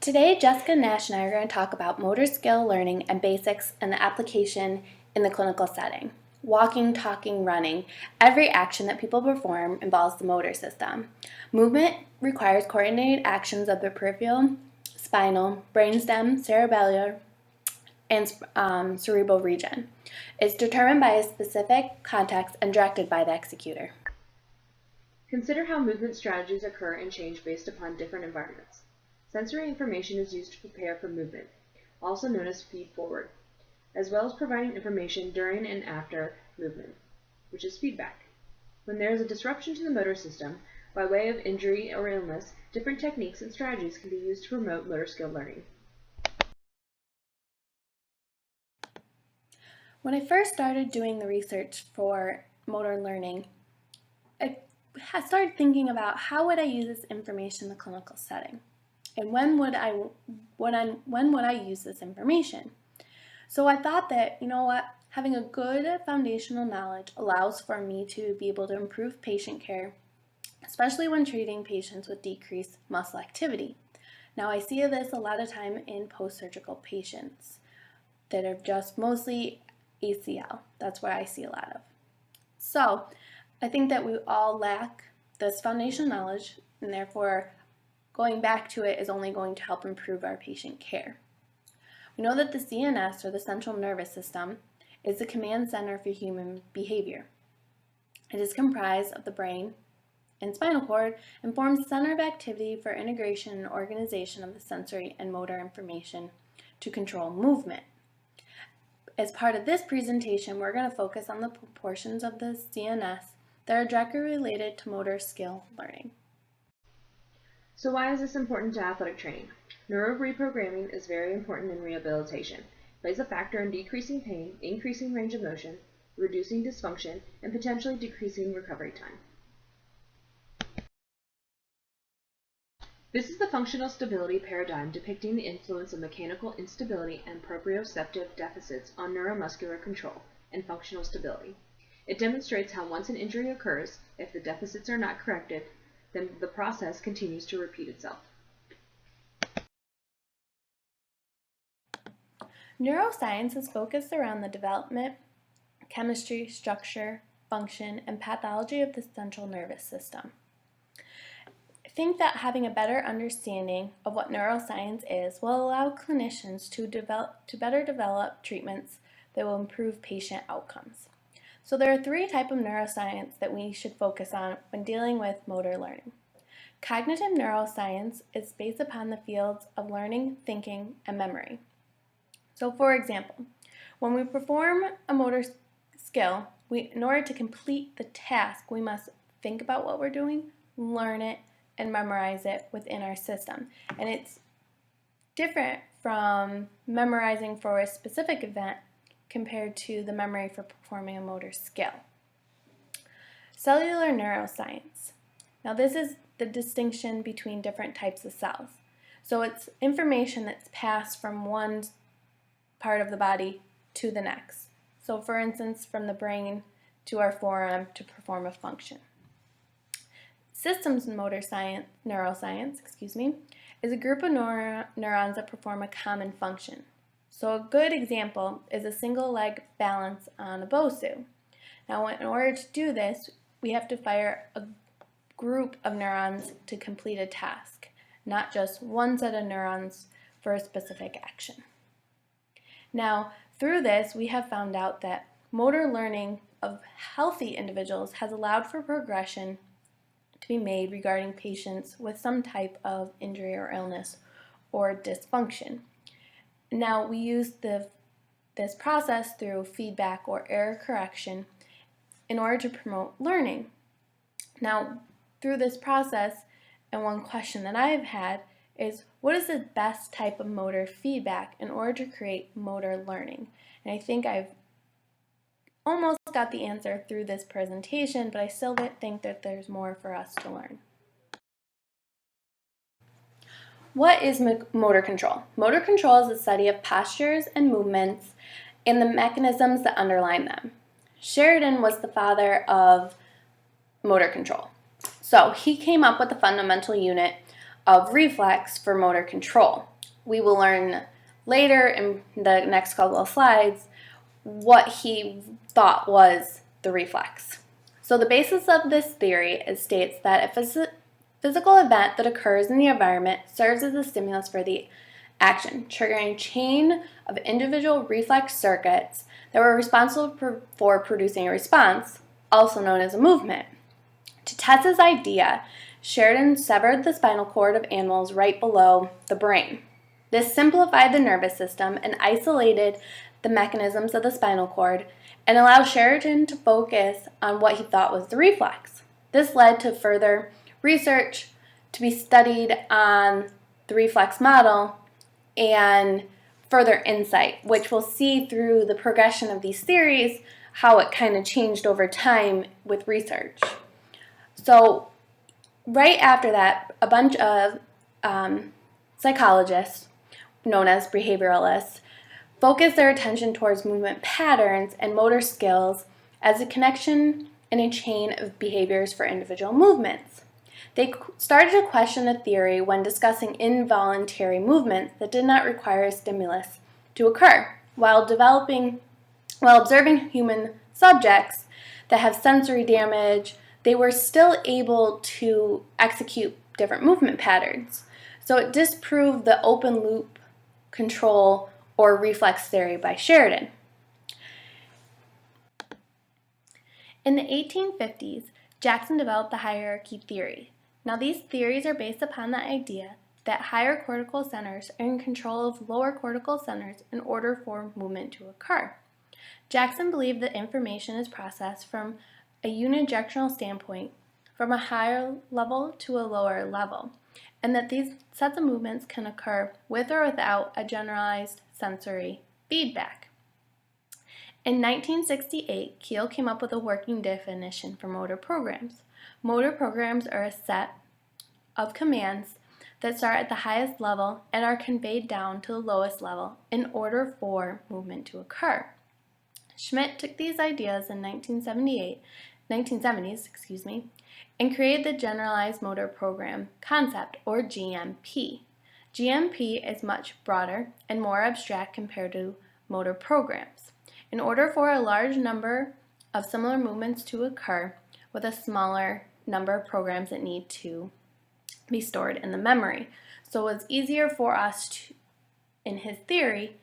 Today, Jessica Nash and I are going to talk about motor skill learning and basics and the application in the clinical setting. Walking, talking, running, every action that people perform involves the motor system. Movement requires coordinated actions of the peripheral, spinal, brainstem, cerebellar, and cerebral region. It's determined by a specific context and directed by the executor. Consider how movement strategies occur and change based upon different environments. Sensory information is used to prepare for movement, also known as feed-forward, as well as providing information during and after movement, which is feedback. When there is a disruption to the motor system, by way of injury or illness, different techniques and strategies can be used to promote motor skill learning. When I first started doing the research for motor learning, I started thinking about how would I use this information in the clinical setting, and when would I use this information? So I thought that, having a good foundational knowledge allows for me to be able to improve patient care, especially when treating patients with decreased muscle activity. Now I see this a lot of time in post-surgical patients that are just mostly ACL. That's where I see a lot of. So I think that we all lack this foundational knowledge, and therefore going back to it is only going to help improve our patient care. We know that the CNS, or the central nervous system, is the command center for human behavior. It is comprised of the brain and spinal cord and forms the center of activity for integration and organization of the sensory and motor information to control movement. As part of this presentation, we're going to focus on the portions of the CNS that are directly related to motor skill learning. So why is this important to athletic training? Neuroreprogramming is very important in rehabilitation. It plays a factor in decreasing pain, increasing range of motion, reducing dysfunction, and potentially decreasing recovery time. This is the functional stability paradigm depicting the influence of mechanical instability and proprioceptive deficits on neuromuscular control and functional stability. It demonstrates how once an injury occurs, if the deficits are not corrected, then the process continues to repeat itself. Neuroscience is focused around the development, chemistry, structure, function, and pathology of the central nervous system. I think that having a better understanding of what neuroscience is will allow clinicians to better develop treatments that will improve patient outcomes. So there are three types of neuroscience that we should focus on when dealing with motor learning. Cognitive neuroscience is based upon the fields of learning, thinking, and memory. So for example, when we perform a motor skill, in order to complete the task, we must think about what we're doing, learn it, and memorize it within our system. And it's different from memorizing for a specific event compared to the memory for performing a motor skill. Cellular neuroscience. Now this is the distinction between different types of cells. So it's information that's passed from one part of the body to the next. So for instance, from the brain to our forearm to perform a function. Systems neuroscience, is a group of neurons that perform a common function. So a good example is a single leg balance on a BOSU. Now in order to do this, we have to fire a group of neurons to complete a task, not just one set of neurons for a specific action. Now through this, we have found out that motor learning of healthy individuals has allowed for progression to be made regarding patients with some type of injury or illness or dysfunction. Now we use this process through feedback or error correction in order to promote learning. Now through this process, and one question that I've had is, what is the best type of motor feedback in order to create motor learning? And I think I've almost got the answer through this presentation, but I still think that there's more for us to learn. What is motor control? Motor control is the study of postures and movements and the mechanisms that underlie them. Sheridan was the father of motor control. So he came up with the fundamental unit of reflex for motor control. we will learn later in the next couple of slides what he thought was the reflex. So the basis of this theory states that a physical event that occurs in the environment serves as a stimulus for the action, triggering a chain of individual reflex circuits that were responsible for producing a response, also known as a movement. To test his idea, Sheridan severed the spinal cord of animals right below the brain. This simplified the nervous system and isolated the mechanisms of the spinal cord and allowed Sheridan to focus on what he thought was the reflex. This led to further research to be studied on the reflex model and further insight, which we'll see through the progression of these theories, how it kind of changed over time with research. So right after that, a bunch of psychologists, known as behavioralists, focused their attention towards movement patterns and motor skills as a connection in a chain of behaviors for individual movements. They started to question the theory when discussing involuntary movements that did not require a stimulus to occur, while observing human subjects that have sensory damage. They were still able to execute different movement patterns. So it disproved the open loop control or reflex theory by Sheridan. In the 1850s, Jackson developed the hierarchy theory. Now these theories are based upon the idea that higher cortical centers are in control of lower cortical centers in order for movement to occur. Jackson believed that information is processed from a unidirectional standpoint from a higher level to a lower level, and that these sets of movements can occur with or without a generalized sensory feedback. In 1968, Keel came up with a working definition for motor programs. Motor programs are a set of commands that start at the highest level and are conveyed down to the lowest level in order for movement to occur. Schmidt took these ideas in 1970s, and created the Generalized Motor Program concept, or GMP. GMP is much broader and more abstract compared to motor programs. In order for a large number of similar movements to occur with a smaller number of programs that need to be stored in the memory. So it's easier for us to, in his theory,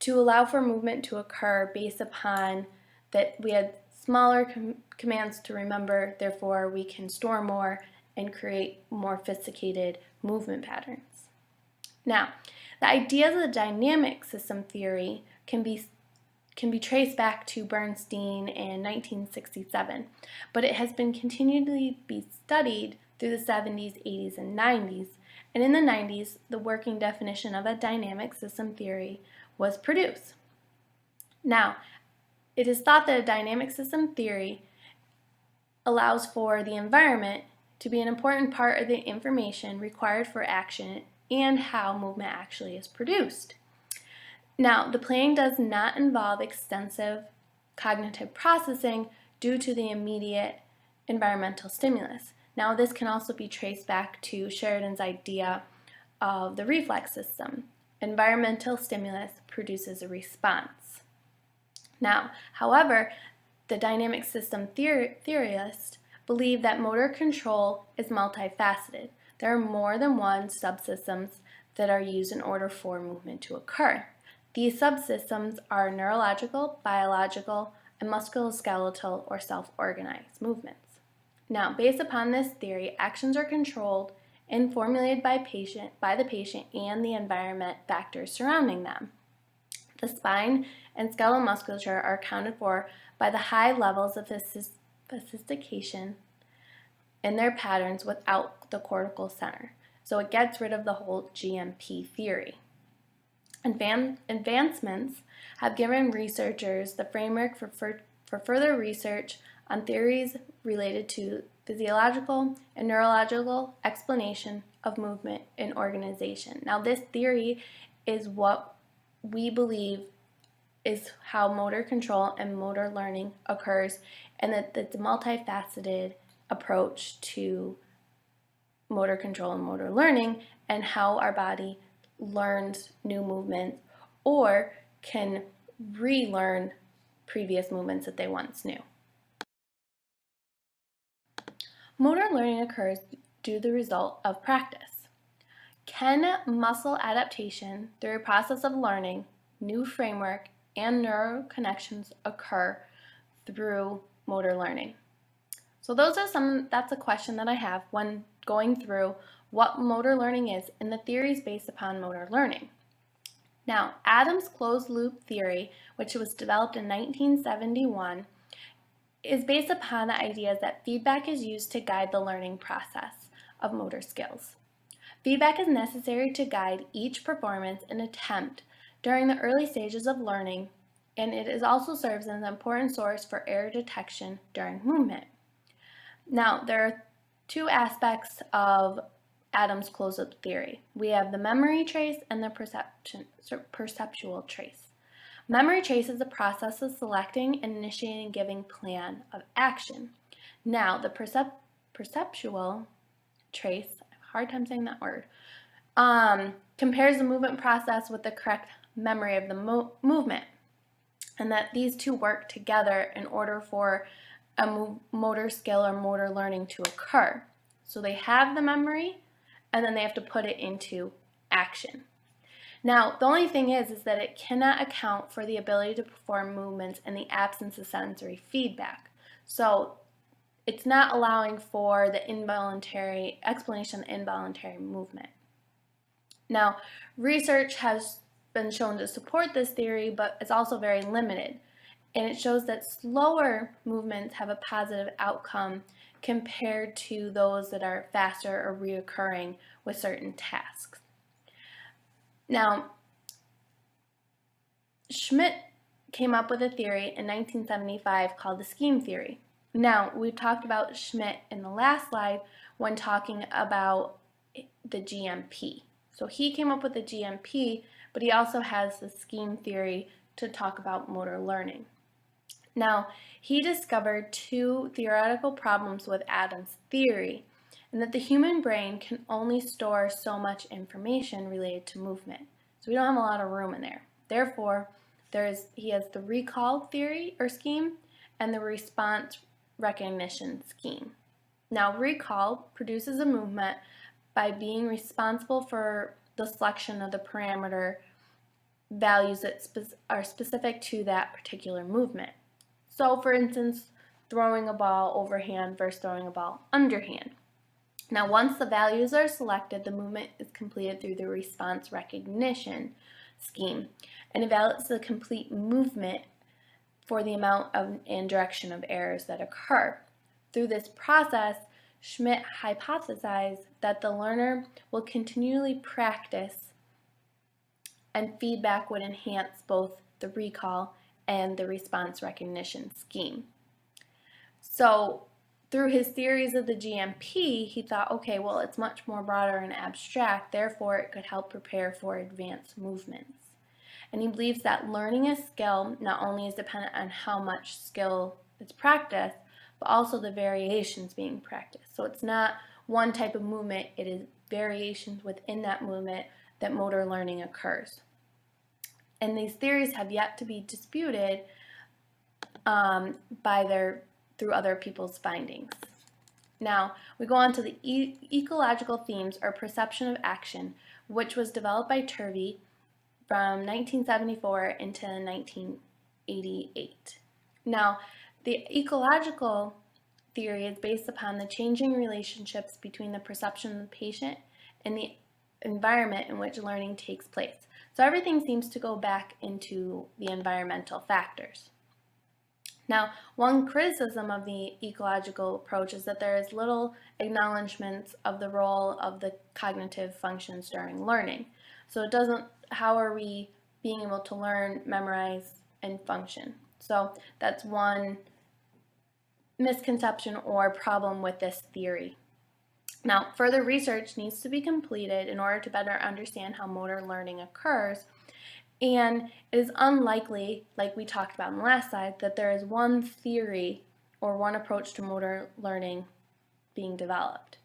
to allow for movement to occur based upon that we had smaller commands to remember, therefore we can store more and create more sophisticated movement patterns. Now, the ideas of the dynamic system theory can be traced back to Bernstein in 1967, but it has been continually be studied through the 70s, 80s, and 90s, and in the 90s, the working definition of a dynamic system theory was produced. Now, it is thought that a dynamic system theory allows for the environment to be an important part of the information required for action and how movement actually is produced. Now, the planning does not involve extensive cognitive processing due to the immediate environmental stimulus. Now, this can also be traced back to Sheridan's idea of the reflex system. Environmental stimulus produces a response. Now, however, the dynamic system theorists believe that motor control is multifaceted. There are more than one subsystems that are used in order for movement to occur. These subsystems are neurological, biological, and musculoskeletal or self-organized movements. Now, based upon this theory, actions are controlled and formulated by the patient and the environment factors surrounding them. The spine and skeletal musculature are accounted for by the high levels of sophistication in their patterns without the cortical center. So it gets rid of the whole GMP theory. Advancements have given researchers the framework for further research on theories related to physiological and neurological explanation of movement in organization. Now, this theory is what we believe is how motor control and motor learning occurs, and that it's a multifaceted approach to motor control and motor learning and how our body learned new movements or can relearn previous movements that they once knew. Motor learning occurs due to the result of practice. Can muscle adaptation through a process of learning, new framework, and neural connections occur through motor learning? So that's a question that I have when going through what motor learning is and the theories based upon motor learning. Now, Adams' closed-loop theory, which was developed in 1971, is based upon the ideas that feedback is used to guide the learning process of motor skills. Feedback is necessary to guide each performance and attempt during the early stages of learning, and it also serves as an important source for error detection during movement. Now, there are two aspects of Adams' closed-loop theory. We have the memory trace and the perceptual trace. Memory trace is the process of selecting and initiating and giving plan of action. Now, the perceptual trace, I have a hard time saying that word, compares the movement process with the correct memory of the movement, and that these two work together in order for a motor skill or motor learning to occur. So they have the memory, and then they have to put it into action. Now, the only thing is that it cannot account for the ability to perform movements in the absence of sensory feedback. So it's not allowing for the involuntary explanation of involuntary movement. Now, research has been shown to support this theory, but it's also very limited. And it shows that slower movements have a positive outcome compared to those that are faster or reoccurring with certain tasks. Now, Schmidt came up with a theory in 1975 called the scheme theory. Now, we talked about Schmidt in the last slide when talking about the GMP. So he came up with the GMP, but he also has the scheme theory to talk about motor learning. Now, he discovered two theoretical problems with Adams' theory, and that the human brain can only store so much information related to movement. So we don't have a lot of room in there. Therefore, he has the recall theory or scheme and the response recognition scheme. Now, recall produces a movement by being responsible for the selection of the parameter values that are specific to that particular movement. So, for instance, throwing a ball overhand versus throwing a ball underhand. Now, once the values are selected, the movement is completed through the response recognition scheme and evaluates the complete movement for the amount of and direction of errors that occur. Through this process, Schmidt hypothesized that the learner will continually practice and feedback would enhance both the recall and the response recognition scheme. So, through his theories of the GMP, he thought, okay, well, it's much more broader and abstract, therefore it could help prepare for advanced movements. And he believes that learning a skill not only is dependent on how much skill is practiced, but also the variations being practiced. So it's not one type of movement, it is variations within that movement that motor learning occurs. And these theories have yet to be disputed through other people's findings. Now, we go on to the ecological themes or perception of action, which was developed by Turvey from 1974 into 1988. Now, the ecological theory is based upon the changing relationships between the perception of the patient and the environment in which learning takes place. So everything seems to go back into the environmental factors. Now, one criticism of the ecological approach is that there is little acknowledgement of the role of the cognitive functions during learning. So how are we being able to learn, memorize, and function? So that's one misconception or problem with this theory. Now, further research needs to be completed in order to better understand how motor learning occurs, and it is unlikely, like we talked about in the last slide, that there is one theory or one approach to motor learning being developed.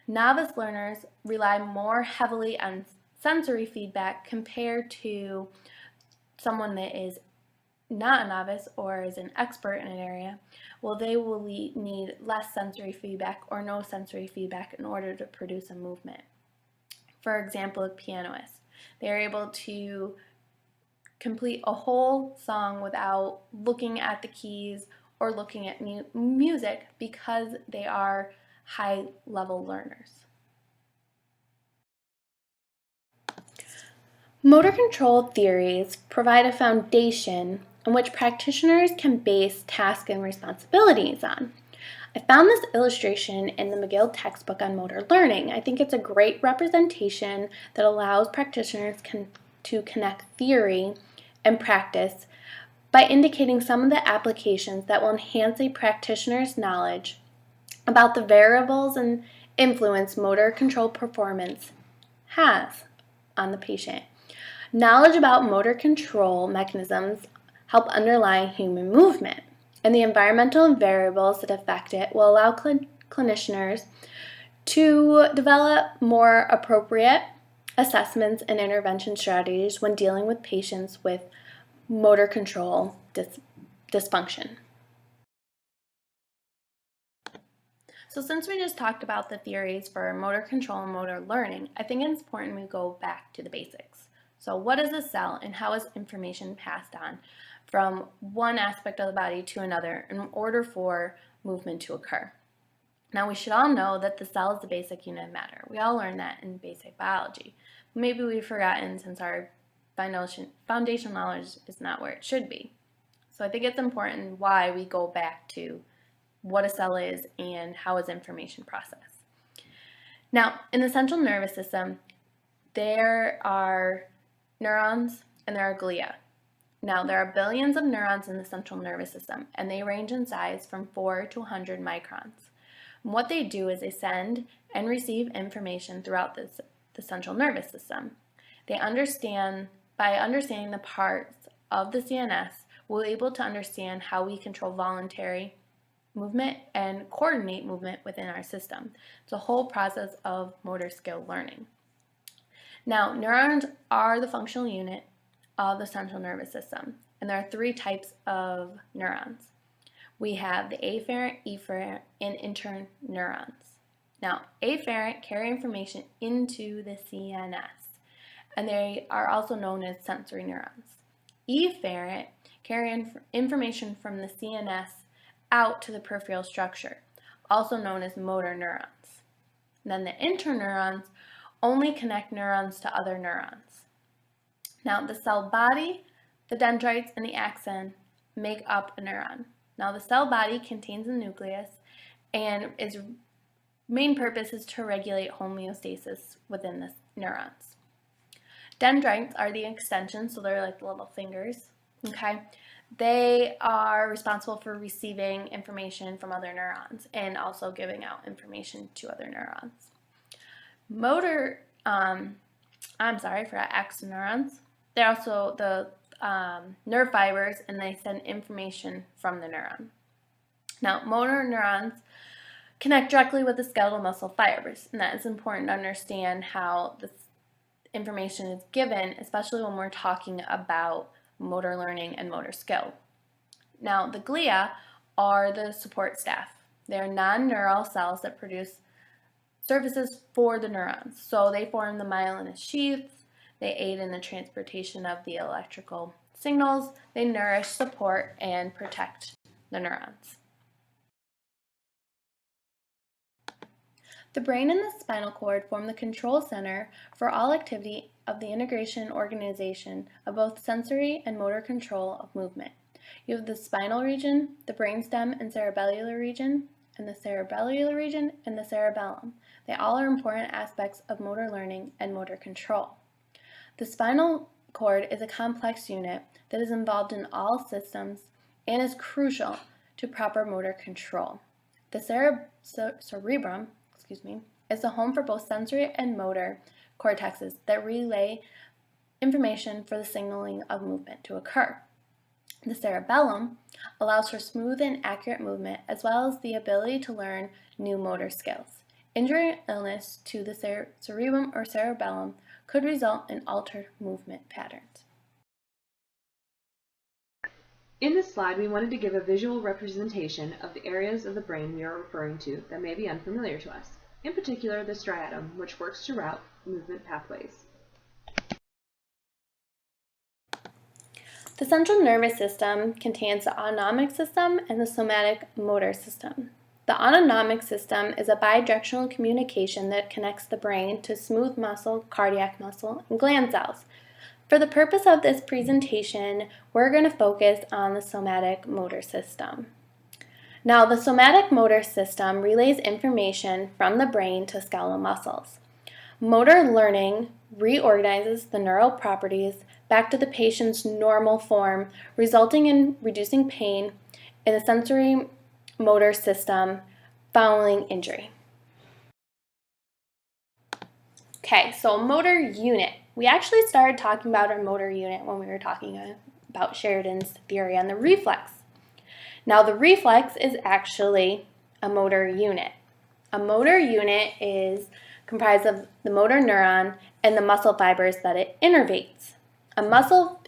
Novice learners rely more heavily on sensory feedback compared to someone that is not a novice or is an expert in an area, well, they will need less sensory feedback or no sensory feedback in order to produce a movement. For example, a pianist, they're able to complete a whole song without looking at the keys or looking at music because they are high-level learners. Motor control theories provide a foundation on which practitioners can base tasks and responsibilities on. I found this illustration in the McGill textbook on motor learning. I think it's a great representation that allows practitioners to connect theory and practice by indicating some of the applications that will enhance a practitioner's knowledge about the variables and influence motor control performance has on the patient. Knowledge about motor control mechanisms help underlie human movement, and the environmental variables that affect it will allow clinicians to develop more appropriate assessments and intervention strategies when dealing with patients with motor control dysfunction. So since we just talked about the theories for motor control and motor learning, I think it's important we go back to the basics. So what is a cell and how is information passed on from one aspect of the body to another in order for movement to occur? Now we should all know that the cell is the basic unit of matter. We all learned that in basic biology. Maybe we've forgotten since our foundational knowledge is not where it should be. So I think it's important why we go back to what a cell is and how is information processed. Now, in the central nervous system, there are neurons and there are glia. Now, there are billions of neurons in the central nervous system, and they range in size from 4 to 100 microns. And what they do is they send and receive information throughout the central nervous system. By understanding the parts of the CNS, we're able to understand how we control voluntary movement and coordinate movement within our system. It's a whole process of motor skill learning. Now, neurons are the functional unit of the central nervous system, and there are 3 types of neurons. We have the afferent, efferent, and interneurons. Now, afferent carry information into the CNS, and they are also known as sensory neurons. Efferent carry information from the CNS out to the peripheral structure, also known as motor neurons. And then the interneurons only connect neurons to other neurons. Now, the cell body, the dendrites, and the axon make up a neuron. Now, the cell body contains a nucleus, and its main purpose is to regulate homeostasis within the neurons. Dendrites are the extensions, so they're like the little fingers, okay? They are responsible for receiving information from other neurons and also giving out information to other neurons. Axoneurons. They're also the nerve fibers, and they send information from the neuron. Now, motor neurons connect directly with the skeletal muscle fibers, and that is important to understand how this information is given, especially when we're talking about motor learning and motor skill. Now, the glia are the support staff. They're non-neural cells that produce services for the neurons. So they form the myelin sheaths, they aid in the transportation of the electrical signals, they nourish, support, and protect the neurons. The brain and the spinal cord form the control center for all activity of the integration and organization of both sensory and motor control of movement. You have the spinal region, the brainstem and cerebellar region, and the cerebellar region and the cerebellum. They all are important aspects of motor learning and motor control. The spinal cord is a complex unit that is involved in all systems and is crucial to proper motor control. The cerebrum is the home for both sensory and motor cortexes that relay information for the signaling of movement to occur. The cerebellum allows for smooth and accurate movement as well as the ability to learn new motor skills. Injury or illness to the cerebrum or cerebellum could result in altered movement patterns. In this slide, we wanted to give a visual representation of the areas of the brain we are referring to that may be unfamiliar to us, in particular the striatum, which works to route movement pathways. The central nervous system contains the autonomic system and the somatic motor system. The autonomic system is a bidirectional communication that connects the brain to smooth muscle, cardiac muscle, and gland cells. For the purpose of this presentation, we're going to focus on the somatic motor system. Now, the somatic motor system relays information from the brain to skeletal muscles. Motor learning reorganizes the neural properties back to the patient's normal form, resulting in reducing pain in the sensory motor system following injury. Okay, so motor unit. We actually started talking about our motor unit when we were talking about Sheridan's theory on the reflex. Now, the reflex is actually a motor unit. A motor unit is comprised of the motor neuron and the muscle fibers that it innervates. A muscle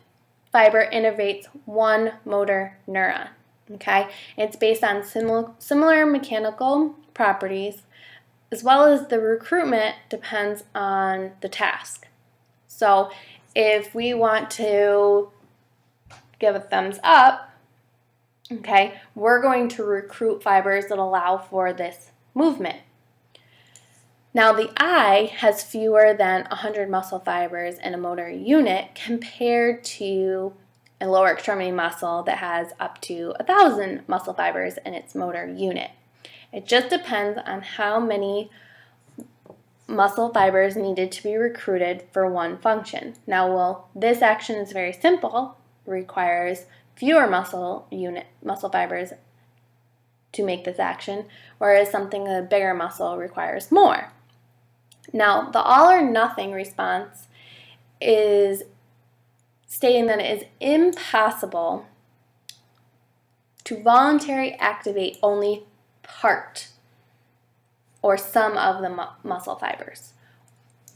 fiber innervates one motor neuron. Okay, it's based on similar mechanical properties, as well as the recruitment depends on the task. So if we want to give a thumbs up, okay, we're going to recruit fibers that allow for this movement. Now, the eye has fewer than 100 muscle fibers in a motor unit compared to a lower extremity muscle that has up to 1,000 muscle fibers in its motor unit. It just depends on how many muscle fibers needed to be recruited for one function. Now, this action is very simple, requires fewer muscle fibers to make this action, whereas something a bigger muscle requires more. Now, the all or nothing response is stating that it is impossible to voluntarily activate only part or some of the muscle fibers.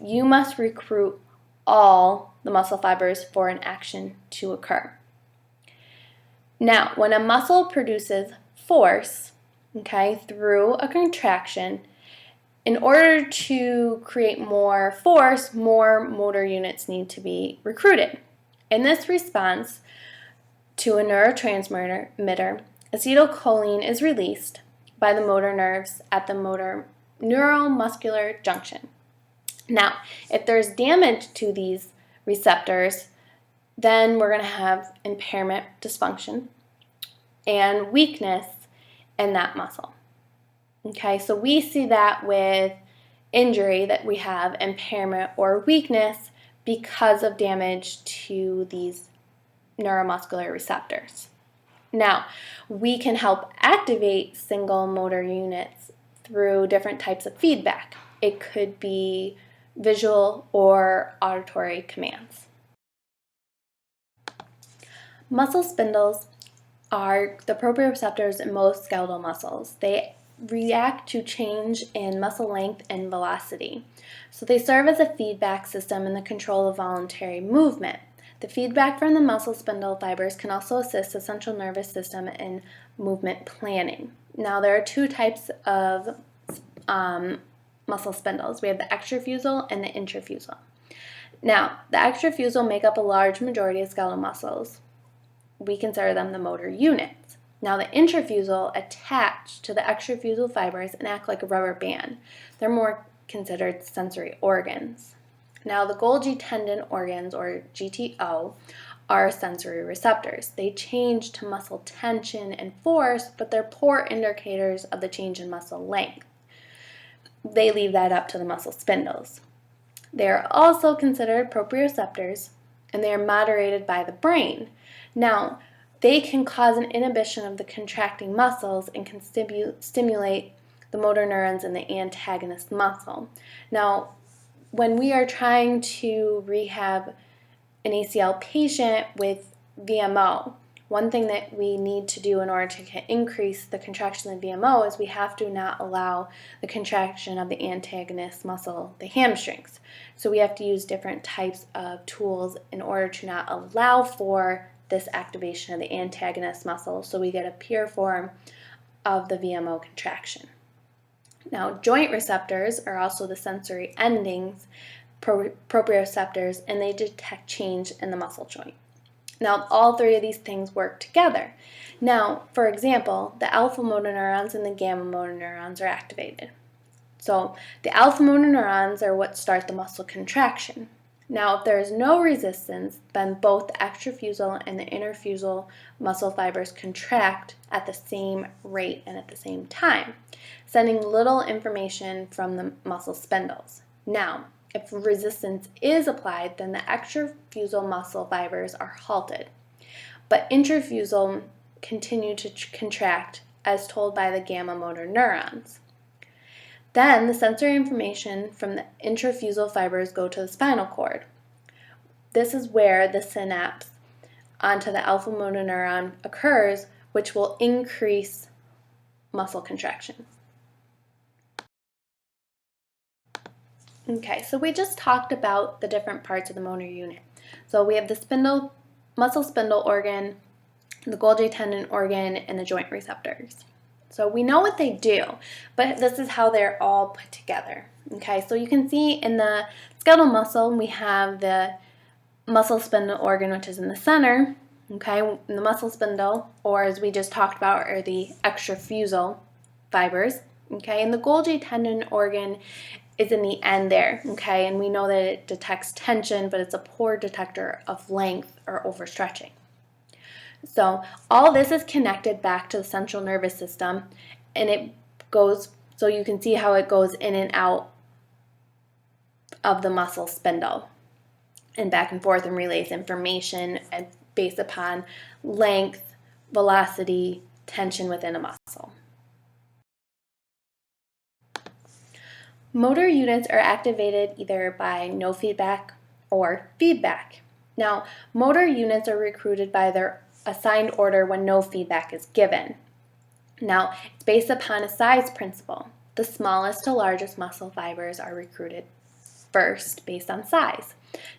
You must recruit all the muscle fibers for an action to occur. Now, when a muscle produces force, okay, through a contraction, in order to create more force, more motor units need to be recruited. In this response to a neurotransmitter, acetylcholine is released by the motor nerves at the neuromuscular junction. Now, if there's damage to these receptors, then we're going to have impairment, dysfunction, and weakness in that muscle. Okay, so we see that with injury that we have impairment or weakness because of damage to these neuromuscular receptors. Now, we can help activate single motor units through different types of feedback. It could be visual or auditory commands. Muscle spindles are the proprioceptors in most skeletal muscles. They react to change in muscle length and velocity. So they serve as a feedback system in the control of voluntary movement. The feedback from the muscle spindle fibers can also assist the central nervous system in movement planning. Now, there are two types of muscle spindles. We have the extrafusal and the intrafusal. Now, the extrafusal make up a large majority of skeletal muscles. We consider them the motor units. Now, the intrafusal attach to the extrafusal fibers and act like a rubber band. They're more considered sensory organs. Now, the Golgi tendon organs, or GTO, are sensory receptors. They change to muscle tension and force, but they're poor indicators of the change in muscle length. They leave that up to the muscle spindles. They are also considered proprioceptors, and they are moderated by the brain. Now, they can cause an inhibition of the contracting muscles and can stimulate the motor neurons in the antagonist muscle. Now, when we are trying to rehab an ACL patient with VMO, one thing that we need to do in order to increase the contraction of the VMO is we have to not allow the contraction of the antagonist muscle, the hamstrings. So we have to use different types of tools in order to not allow for this activation of the antagonist muscle, so we get a pure form of the VMO contraction. Now, joint receptors are also the sensory endings, proprioceptors, and they detect change in the muscle joint. Now, all three of these things work together. Now, for example, the alpha motor neurons and the gamma motor neurons are activated. So, the alpha motor neurons are what start the muscle contraction. Now, if there is no resistance, then both the extrafusal and the interfusal muscle fibers contract at the same rate and at the same time, sending little information from the muscle spindles. Now, if resistance is applied, then the extrafusal muscle fibers are halted, but intrafusal continue to contract as told by the gamma motor neurons. Then the sensory information from the intrafusal fibers go to the spinal cord. This is where the synapse onto the alpha motor neuron occurs, which will increase muscle contraction. Okay, so we just talked about the different parts of the motor unit. So we have the muscle spindle organ, the Golgi tendon organ, and the joint receptors. So we know what they do, but this is how they're all put together. Okay, so you can see in the skeletal muscle, we have the muscle spindle organ, which is in the center. Okay, in the muscle spindle, or as we just talked about, are the extrafusal fibers. Okay, and the Golgi tendon organ is in the end there, okay, and we know that it detects tension, but it's a poor detector of length or overstretching. So all this is connected back to the central nervous system, and it goes, so you can see how it goes in and out of the muscle spindle and back and forth and relays information based upon length, velocity, tension within a muscle. Motor units are activated either by no feedback or feedback. Now, motor units are recruited by their assigned order when no feedback is given. Now, it's based upon a size principle. The smallest to largest muscle fibers are recruited first based on size.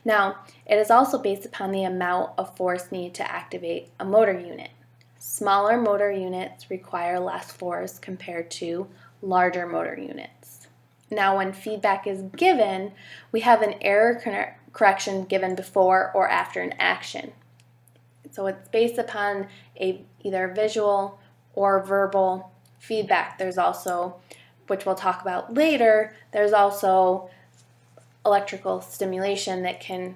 Now, it is also based upon the amount of force needed to activate a motor unit. Smaller motor units require less force compared to larger motor units. Now, when feedback is given, we have an error correction given before or after an action. So it's based upon either visual or verbal feedback. There's also, which we'll talk about later, there's also electrical stimulation that can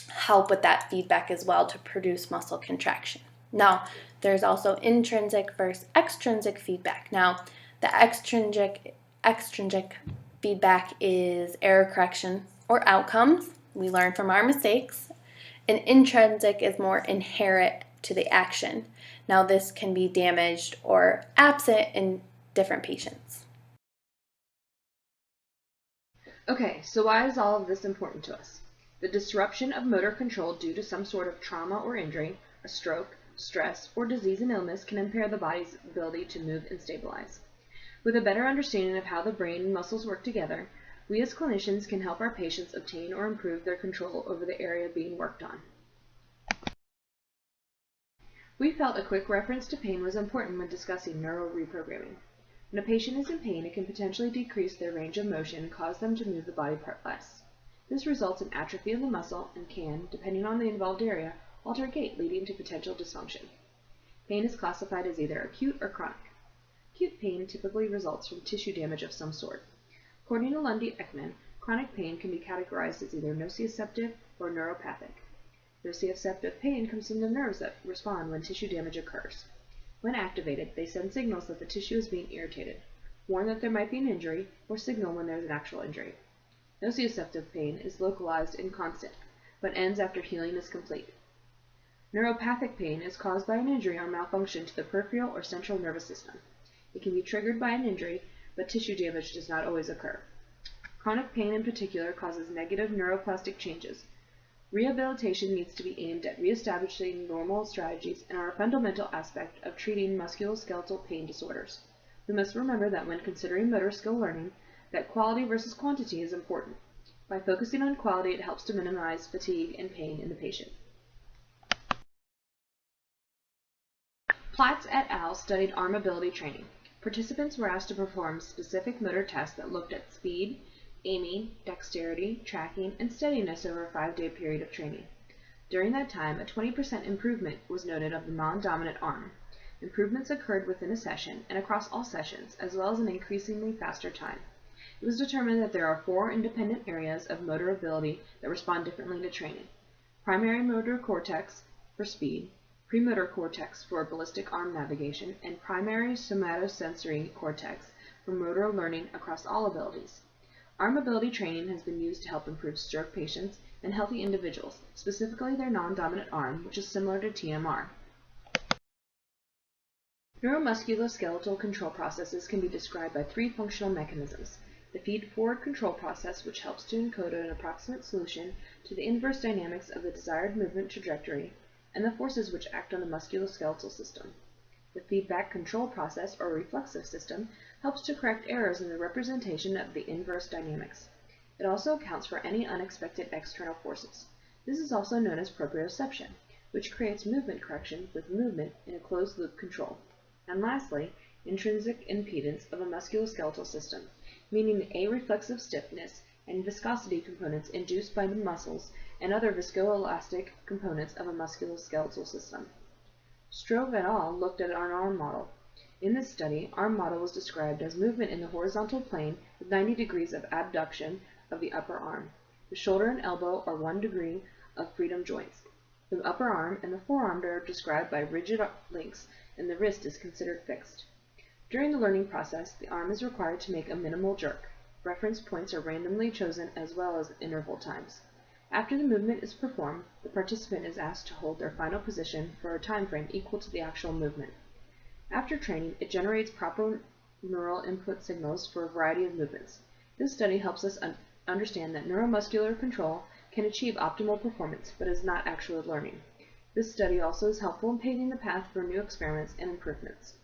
help with that feedback as well to produce muscle contraction. Now, there's also intrinsic versus extrinsic feedback. Now, the extrinsic feedback is error correction or outcomes. We learn from our mistakes. And intrinsic is more inherent to the action. Now, this can be damaged or absent in different patients. Okay, so why is all of this important to us? The disruption of motor control due to some sort of trauma or injury, a stroke, stress, or disease and illness can impair the body's ability to move and stabilize. With a better understanding of how the brain and muscles work together, we as clinicians can help our patients obtain or improve their control over the area being worked on. We felt a quick reference to pain was important when discussing neural reprogramming. When a patient is in pain, it can potentially decrease their range of motion and cause them to move the body part less. This results in atrophy of the muscle and can, depending on the involved area, alter gait, leading to potential dysfunction. Pain is classified as either acute or chronic. Acute pain typically results from tissue damage of some sort. According to Lundy-Ekman, chronic pain can be categorized as either nociceptive or neuropathic. Nociceptive pain comes from the nerves that respond when tissue damage occurs. When activated, they send signals that the tissue is being irritated, warn that there might be an injury, or signal when there is an actual injury. Nociceptive pain is localized and constant, but ends after healing is complete. Neuropathic pain is caused by an injury or malfunction to the peripheral or central nervous system. It can be triggered by an injury, but tissue damage does not always occur. Chronic pain in particular causes negative neuroplastic changes. Rehabilitation needs to be aimed at reestablishing normal strategies and are a fundamental aspect of treating musculoskeletal pain disorders. We must remember that when considering motor skill learning, that quality versus quantity is important. By focusing on quality, it helps to minimize fatigue and pain in the patient. Platts et al. Studied arm ability training. Participants were asked to perform specific motor tests that looked at speed, aiming, dexterity, tracking, and steadiness over a 5-day period of training. During that time, a 20% improvement was noted of the non-dominant arm. Improvements occurred within a session and across all sessions, as well as an increasingly faster time. It was determined that there are 4 independent areas of motor ability that respond differently to training. Primary motor cortex for speed, premotor cortex for ballistic arm navigation, and primary somatosensory cortex for motor learning across all abilities. Arm ability training has been used to help improve stroke patients and healthy individuals, specifically their non-dominant arm, which is similar to TMR. Neuromusculoskeletal control processes can be described by 3 functional mechanisms. The feed-forward control process, which helps to encode an approximate solution to the inverse dynamics of the desired movement trajectory, and the forces which act on the musculoskeletal system. The feedback control process, or reflexive system, helps to correct errors in the representation of the inverse dynamics. It also accounts for any unexpected external forces. This is also known as proprioception, which creates movement correction with movement in a closed-loop control. And lastly, intrinsic impedance of a musculoskeletal system, meaning the areflexive stiffness and viscosity components induced by the muscles and other viscoelastic components of a musculoskeletal system. Strove et al. Looked at an arm model. In this study, arm model was described as movement in the horizontal plane with 90 degrees of abduction of the upper arm. The shoulder and elbow are 1 degree of freedom joints. The upper arm and the forearm are described by rigid links, and the wrist is considered fixed. During the learning process, the arm is required to make a minimal jerk. Reference points are randomly chosen as well as interval times. After the movement is performed, the participant is asked to hold their final position for a time frame equal to the actual movement. After training, it generates proper neural input signals for a variety of movements. This study helps us understand that neuromuscular control can achieve optimal performance, but is not actual learning. This study also is helpful in paving the path for new experiments and improvements.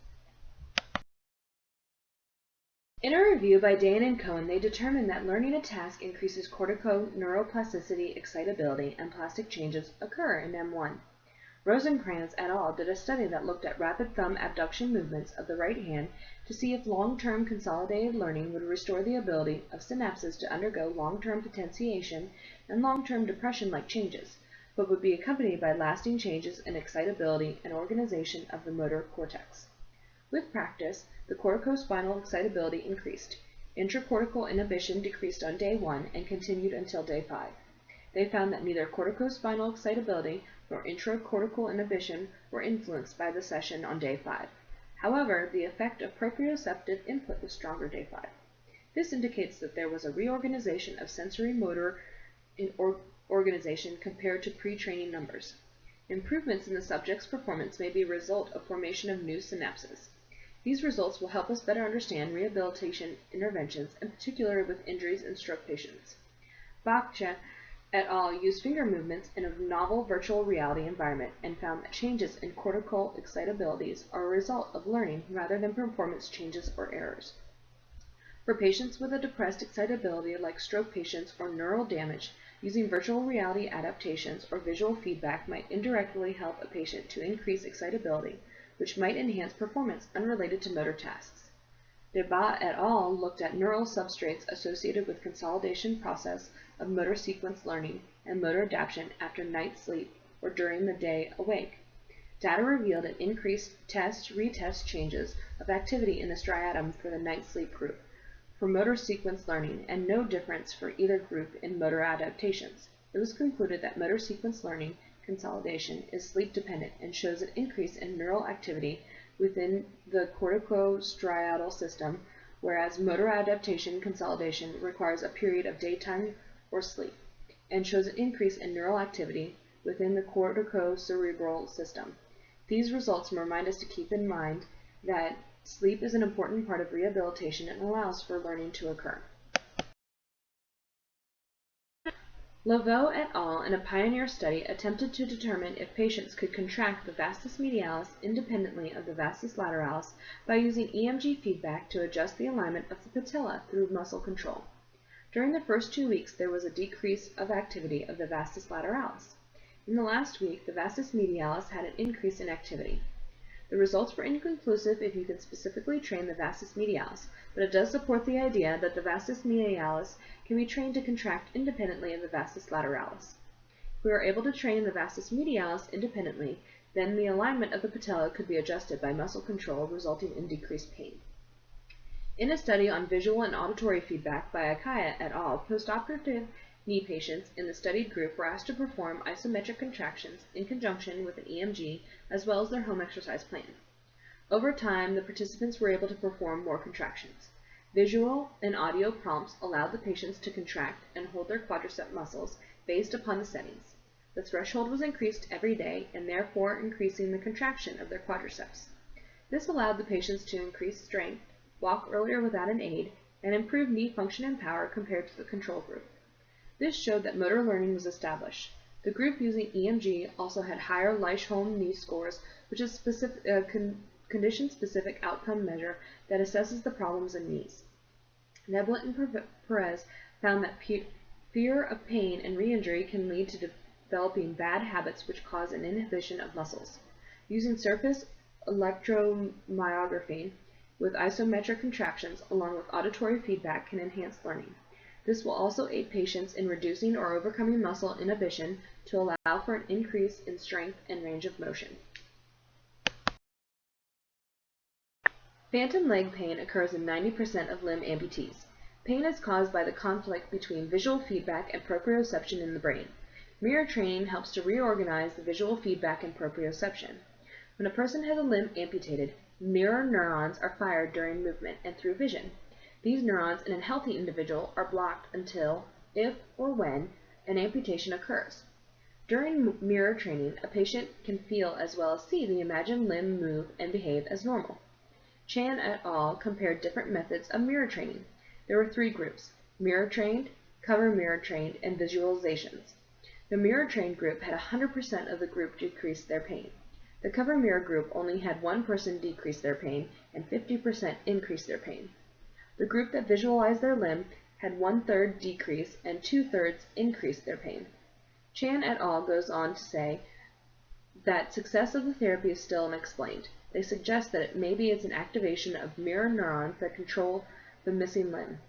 In a review by Dayan and Cohen, they determined that learning a task increases cortico-neuroplasticity, excitability, and plastic changes occur in M1. Rosencrantz et al. Did a study that looked at rapid thumb abduction movements of the right hand to see if long-term consolidated learning would restore the ability of synapses to undergo long-term potentiation and long-term depression-like changes, but would be accompanied by lasting changes in excitability and organization of the motor cortex. With practice, the corticospinal excitability increased. Intracortical inhibition decreased on day 1 and continued until day 5. They found that neither corticospinal excitability nor intracortical inhibition were influenced by the session on day 5. However, the effect of proprioceptive input was stronger day 5. This indicates that there was a reorganization of sensory motor organization compared to pre-training numbers. Improvements in the subject's performance may be a result of formation of new synapses. These results will help us better understand rehabilitation interventions, in particular with injuries in stroke patients. Bakche et al. Used finger movements in a novel virtual reality environment and found that changes in cortical excitabilities are a result of learning rather than performance changes or errors. For patients with a depressed excitability like stroke patients or neural damage, using virtual reality adaptations or visual feedback might indirectly help a patient to increase excitability, which might enhance performance unrelated to motor tasks. Debat et al. Looked at neural substrates associated with consolidation process of motor sequence learning and motor adaptation after night sleep or during the day awake. Data revealed an increased test-retest changes of activity in the striatum for the night sleep group for motor sequence learning and no difference for either group in motor adaptations. It was concluded that motor sequence learning consolidation is sleep-dependent and shows an increase in neural activity within the corticostriatal system, whereas motor adaptation consolidation requires a period of daytime or sleep, and shows an increase in neural activity within the corticocerebral system. These results remind us to keep in mind that sleep is an important part of rehabilitation and allows for learning to occur. Laveau et al. In a pioneer study attempted to determine if patients could contract the vastus medialis independently of the vastus lateralis by using EMG feedback to adjust the alignment of the patella through muscle control. During the first 2 weeks, there was a decrease of activity of the vastus lateralis. In the last week, the vastus medialis had an increase in activity. The results were inconclusive if you can specifically train the vastus medialis, but it does support the idea that the vastus medialis can be trained to contract independently of the vastus lateralis. If we are able to train the vastus medialis independently, then the alignment of the patella could be adjusted by muscle control, resulting in decreased pain. In a study on visual and auditory feedback by Akaya et al., postoperative knee patients in the studied group were asked to perform isometric contractions in conjunction with an EMG as well as their home exercise plan. Over time, the participants were able to perform more contractions. Visual and audio prompts allowed the patients to contract and hold their quadricep muscles based upon the settings. The threshold was increased every day and therefore increasing the contraction of their quadriceps. This allowed the patients to increase strength, walk earlier without an aid, and improve knee function and power compared to the control group. This showed that motor learning was established. The group using EMG also had higher Lich-Holm knee scores, which is a condition-specific outcome measure that assesses the problems in knees. Neblett and Perez found that fear of pain and re-injury can lead to developing bad habits which cause an inhibition of muscles. Using surface electromyography with isometric contractions along with auditory feedback can enhance learning. This will also aid patients in reducing or overcoming muscle inhibition to allow for an increase in strength and range of motion. Phantom leg pain occurs in 90% of limb amputees. Pain is caused by the conflict between visual feedback and proprioception in the brain. Mirror training helps to reorganize the visual feedback and proprioception. When a person has a limb amputated, mirror neurons are fired during movement and through vision. These neurons in a healthy individual are blocked until, if or when, an amputation occurs. During mirror training, a patient can feel as well as see the imagined limb move and behave as normal. Chan et al. Compared different methods of mirror training. There were 3 groups: mirror trained, cover mirror trained, and visualizations. The mirror trained group had 100% of the group decrease their pain. The cover mirror group only had 1 person decrease their pain and 50% increase their pain. The group that visualized their limb had 1/3 decrease and 2/3 increase their pain. Chan et al. Goes on to say that success of the therapy is still unexplained. They suggest that it maybe it's an activation of mirror neurons that control the missing limb.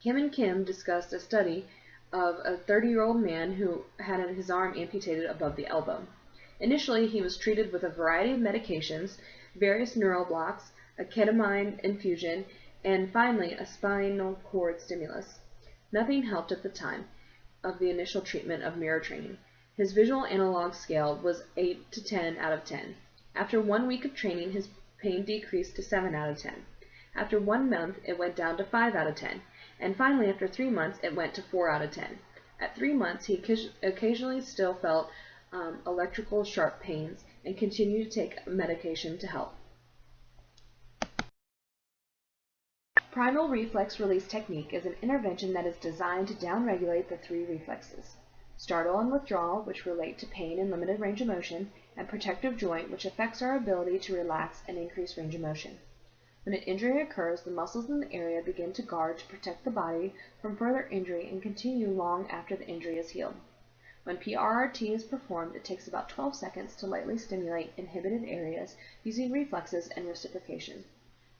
Kim and Kim discussed a study of a 30-year-old man who had his arm amputated above the elbow. Initially, he was treated with a variety of medications, various neural blocks, a ketamine infusion, and finally a spinal cord stimulus. Nothing helped at the time of the initial treatment of mirror training. His visual analog scale was 8 to 10 out of 10. After 1 week of training, his pain decreased to 7 out of 10. After 1 month, it went down to 5 out of 10. And finally, after 3 months, it went to 4 out of 10. At 3 months, he occasionally still felt electrical sharp pains and continued to take medication to help. Primal reflex release technique is an intervention that is designed to downregulate the 3 reflexes: startle and withdrawal, which relate to pain and limited range of motion, and protective joint, which affects our ability to relax and increase range of motion. When an injury occurs, the muscles in the area begin to guard to protect the body from further injury and continue long after the injury is healed. When PRRT is performed, it takes about 12 seconds to lightly stimulate inhibited areas using reflexes and reciprocation.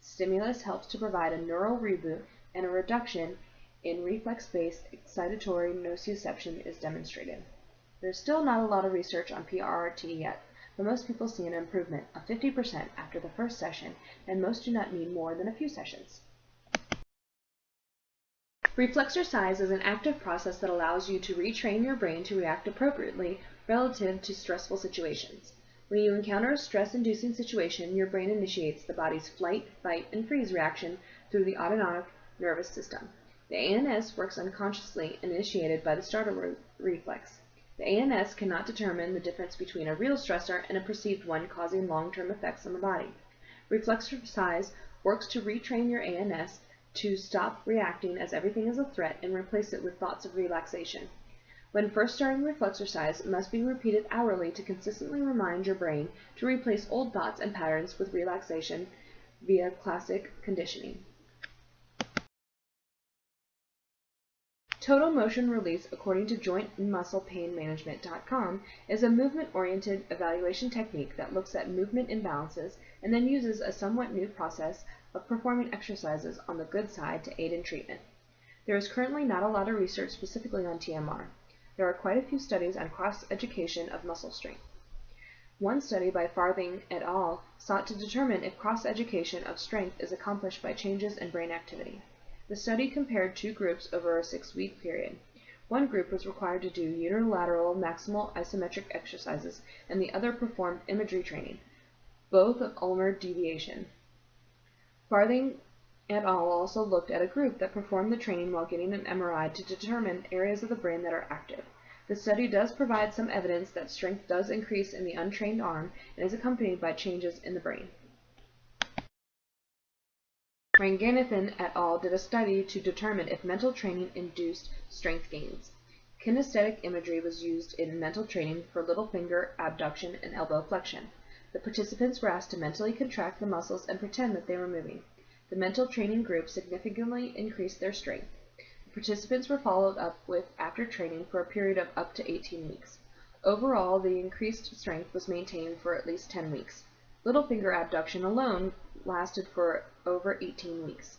Stimulus helps to provide a neural reboot, and a reduction in reflex-based excitatory nociception is demonstrated. There's still not a lot of research on PRRT yet, but most people see an improvement of 50% after the first session, and most do not need more than a few sessions. Reflexercise is an active process that allows you to retrain your brain to react appropriately relative to stressful situations. When you encounter a stress-inducing situation, your brain initiates the body's flight, fight, and freeze reaction through the autonomic nervous system. The ANS works unconsciously, initiated by the startle reflex. The ANS cannot determine the difference between a real stressor and a perceived one, causing long-term effects on the body. Reflexercise works to retrain your ANS to stop reacting as everything is a threat and replace it with thoughts of relaxation. When first starting reflexercise, it must be repeated hourly to consistently remind your brain to replace old thoughts and patterns with relaxation via classic conditioning. Total motion release, according to jointandmusclepainmanagement.com, is a movement-oriented evaluation technique that looks at movement imbalances and then uses a somewhat new process of performing exercises on the good side to aid in treatment. There is currently not a lot of research specifically on TMR. There are quite a few studies on cross-education of muscle strength. One study by Farthing et al. Sought to determine if cross-education of strength is accomplished by changes in brain activity. The study compared two groups over a 6-week period. One group was required to do unilateral maximal isometric exercises, and the other performed imagery training, both of ulnar deviation. Farthing et al. Also looked at a group that performed the training while getting an MRI to determine areas of the brain that are active. The study does provide some evidence that strength does increase in the untrained arm and is accompanied by changes in the brain. Ranganathan et al. Did a study to determine if mental training induced strength gains. Kinesthetic imagery was used in mental training for little finger abduction and elbow flexion. The participants were asked to mentally contract the muscles and pretend that they were moving. The mental training group significantly increased their strength. The participants were followed up with after training for a period of up to 18 weeks. Overall, the increased strength was maintained for at least 10 weeks. Little finger abduction alone lasted for over 18 weeks.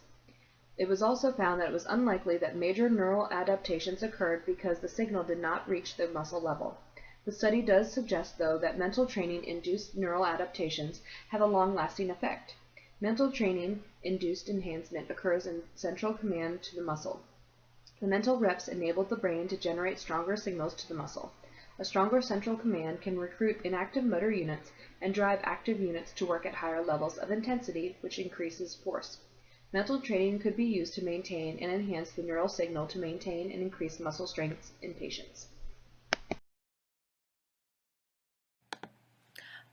It was also found that it was unlikely that major neural adaptations occurred because the signal did not reach the muscle level. The study does suggest, though, that mental training-induced neural adaptations have a long-lasting effect. Mental training-induced enhancement occurs in central command to the muscle. The mental reps enabled the brain to generate stronger signals to the muscle. A stronger central command can recruit inactive motor units and drive active units to work at higher levels of intensity, which increases force. Mental training could be used to maintain and enhance the neural signal to maintain and increase muscle strength in patients.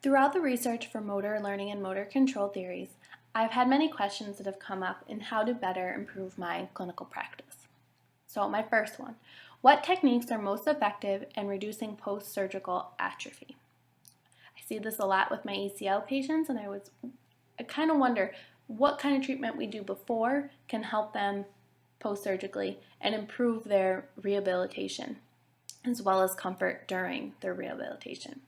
Throughout the research for motor learning and motor control theories, I've had many questions that have come up in how to better improve my clinical practice. So my first one, what techniques are most effective in reducing post-surgical atrophy? I see this a lot with my ACL patients, and I kind of wonder what kind of treatment we do before can help them post-surgically and improve their rehabilitation, as well as comfort during their rehabilitation.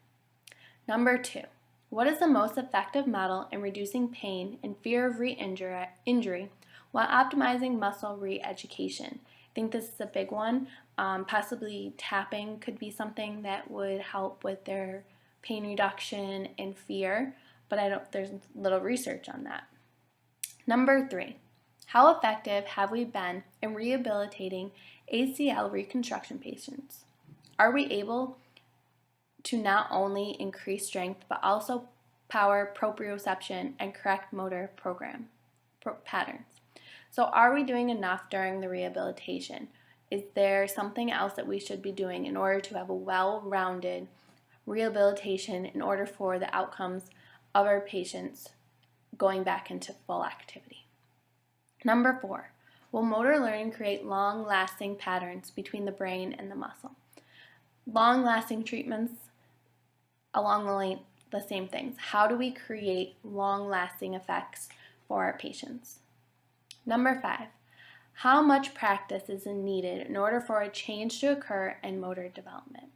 Number 2, what is the most effective model in reducing pain and fear of re-injury while optimizing muscle re-education? I think this is a big one. Possibly tapping could be something that would help with their pain reduction and fear, but there's little research on that. Number 3, how effective have we been in rehabilitating ACL reconstruction patients? Are we able to not only increase strength but also power proprioception and correct motor patterns? So are we doing enough during the rehabilitation? Is there something else that we should be doing in order to have a well-rounded rehabilitation in order for the outcomes of our patients going back into full activity? Number 4, will motor learning create long-lasting patterns between the brain and the muscle? Long-lasting treatments along the same things. How do we create long-lasting effects for our patients? Number 5, how much practice is needed in order for a change to occur in motor development?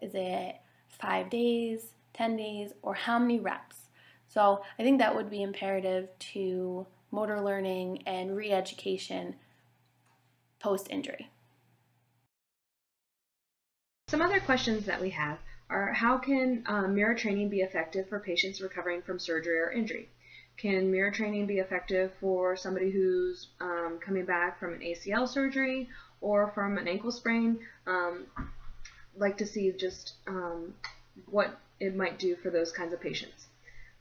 Is it 5 days, 10 days, or how many reps? So I think that would be imperative to motor learning and re-education post-injury. Some other questions that we have are, how can mirror training be effective for patients recovering from surgery or injury? Can mirror training be effective for somebody who's coming back from an ACL surgery or from an ankle sprain? Like to see just what it might do for those kinds of patients.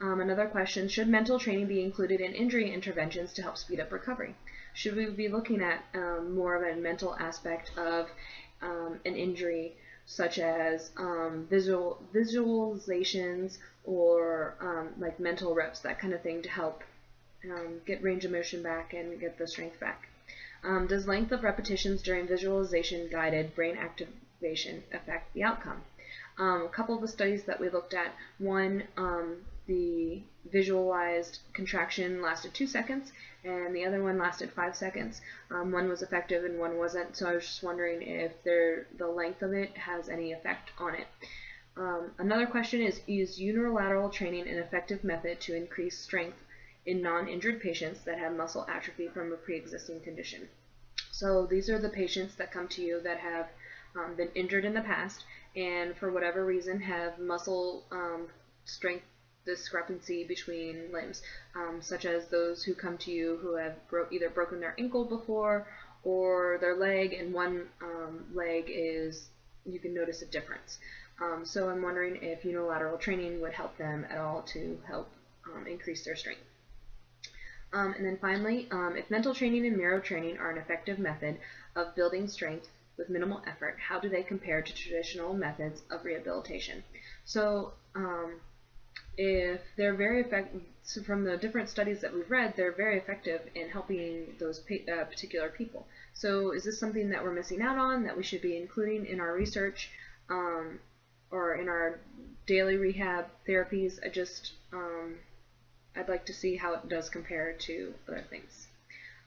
Another question, should mental training be included in injury interventions to help speed up recovery? Should we be looking at more of a mental aspect of an injury, such as visualizations or like mental reps, that kind of thing, to help get range of motion back and get the strength back? Does length of repetitions during visualization guided brain motivation affect the outcome? A couple of the studies that we looked at, one, the visualized contraction lasted 2 seconds, and the other one lasted 5 seconds. One was effective and one wasn't, so I was just wondering if the length of it has any effect on it. Another question is unilateral training an effective method to increase strength in non-injured patients that have muscle atrophy from a pre-existing condition? So these are the patients that come to you that have been injured in the past and for whatever reason have muscle strength discrepancy between limbs, such as those who come to you who have either broken their ankle before or their leg, and one leg is, you can notice a difference. So I'm wondering if unilateral training would help them at all to help increase their strength. And then finally, if mental training and mirror training are an effective method of building strength with minimal effort, how do they compare to traditional methods of rehabilitation? So if they're very effective, so from the different studies that we've read, they're very effective in helping those particular people. So is this something that we're missing out on, that we should be including in our research or in our daily rehab therapies? I'd like to see how it does compare to other things.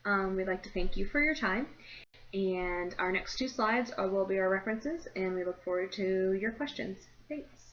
We'd like to thank you for your time, and our next 2 slides will be our references, and we look forward to your questions. Thanks.